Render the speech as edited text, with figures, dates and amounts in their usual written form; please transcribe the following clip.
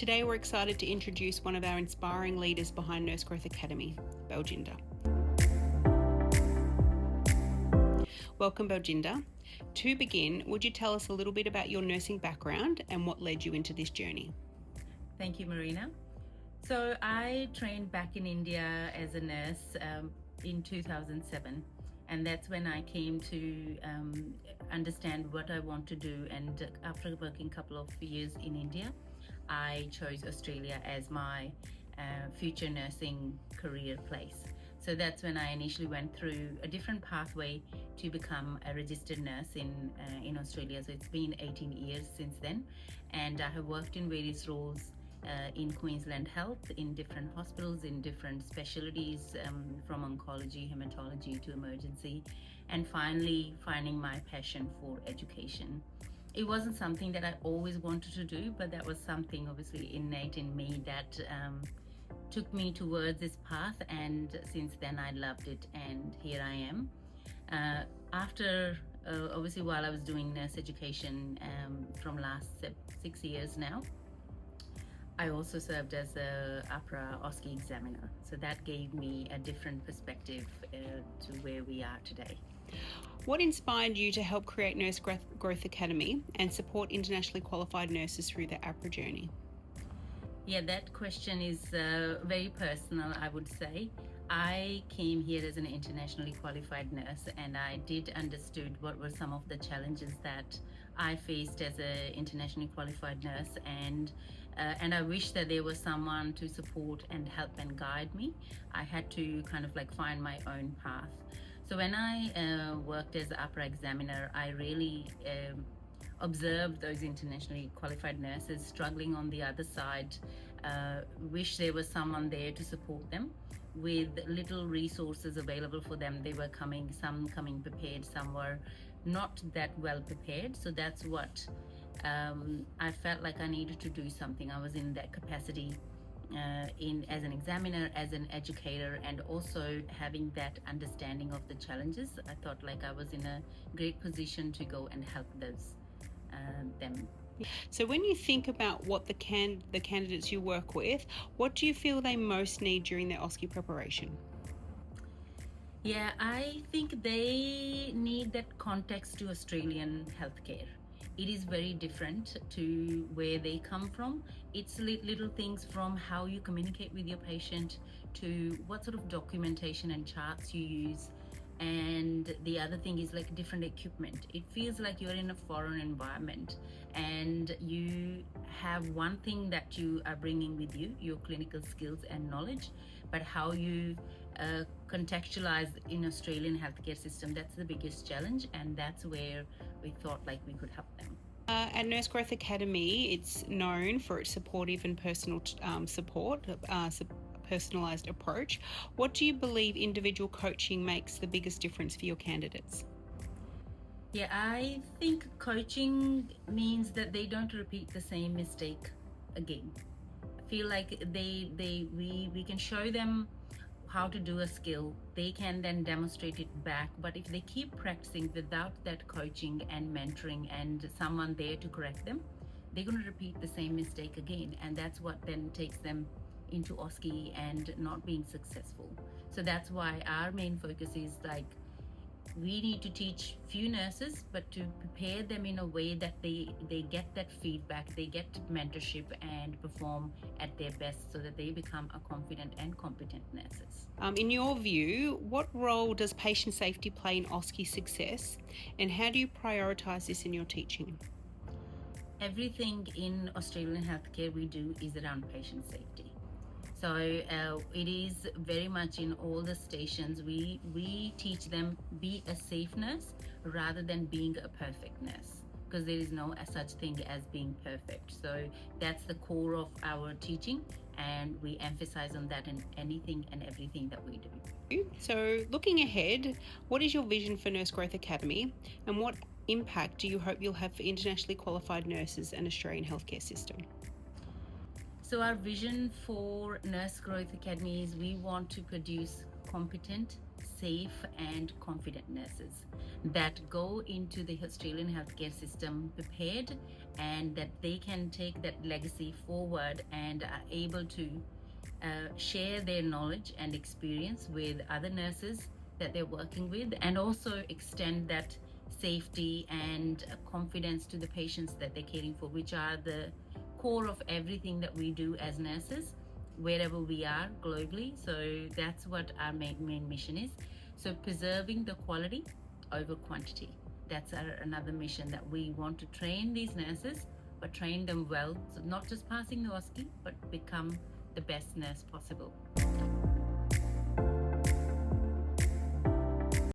Today we're excited to introduce one of our inspiring leaders behind Nurse Growth Academy, Baljinder. Welcome, Baljinder. To begin, would you tell us a little bit about your nursing background and what led you into this journey? Thank you, Marina. So I trained back in India as a nurse in 2007, and that's when I came to understand what I want to do. And after working a couple of years in India, I chose Australia as my future nursing career place. So that's when I initially went through a different pathway to become a registered nurse in Australia. So it's been 18 years since then, and I have worked in various roles in Queensland Health, in different hospitals, in different specialties, from oncology, hematology to emergency, and finally finding my passion for education. It wasn't something that I always wanted to do, but that was something obviously innate in me that took me towards this path, and since then I loved it, and here I am. After obviously while I was doing nurse education from last 6 years now, I also served as a APRA OSCE examiner, so that gave me a different perspective to where we are today. What inspired you to help create Nurse Growth Academy and support internationally qualified nurses through their APRA journey? Yeah, that question is very personal, I would say. I came here as an internationally qualified nurse, and I did understood what were some of the challenges that I faced as an internationally qualified nurse, and I wish that there was someone to support and help and guide me. I had to kind of like find my own path. So when I worked as an APRA examiner, I really observed those internationally qualified nurses struggling on the other side. Wish there was someone there to support them with little resources available for them. They were some coming prepared, some were not that well prepared. So that's what I felt like I needed to do something. I was in that capacity as an examiner, as an educator, and also having that understanding of the challenges. I thought like I was in a great position to go and help them. So when you think about what the candidates you work with, what do you feel they most need during their OSCE preparation? Yeah, I think they need that context to Australian healthcare. It is very different to where they come from. It's little things from how you communicate with your patient to what sort of documentation and charts you use. And the other thing is like different equipment. It feels like you're in a foreign environment and you have one thing that you are bringing with you, your clinical skills and knowledge, but how you contextualize in Australian healthcare system, that's the biggest challenge, and that's where we thought like we could help them. At Nurse Growth Academy, it's known for its supportive and personal support, personalised approach. What do you believe individual coaching makes the biggest difference for your candidates? Yeah, I think coaching means that they don't repeat the same mistake again. I feel like we can show them how to do a skill, they can then demonstrate it back. But if they keep practicing without that coaching and mentoring and someone there to correct them, they're going to repeat the same mistake again, and that's what then takes them into OSCE and not being successful. So that's why our main focus is like we need to teach few nurses, but to prepare them in a way that they get that feedback, they get mentorship and perform at their best so that they become a confident and competent nurses. In your view, what role does patient safety play in OSCE success, and how do you prioritise this in your teaching? Everything in Australian healthcare we do is around patient safety. So it is very much in all the stations. We teach them be a safe nurse rather than being a perfect nurse, because there is no such thing as being perfect. So that's the core of our teaching, and we emphasize on that in anything and everything that we do. So looking ahead, what is your vision for Nurse Growth Academy, and what impact do you hope you'll have for internationally qualified nurses and Australian healthcare system? So our vision for Nurse Growth Academy is we want to produce competent, safe and confident nurses that go into the Australian healthcare system prepared, and that they can take that legacy forward and are able to share their knowledge and experience with other nurses that they're working with, and also extend that safety and confidence to the patients that they're caring for, which are the core of everything that we do as nurses wherever we are globally. So that's what our main mission is. So preserving the quality over quantity. That's another mission, that we want to train these nurses, but train them well. So not just passing the OSCE, but become the best nurse possible.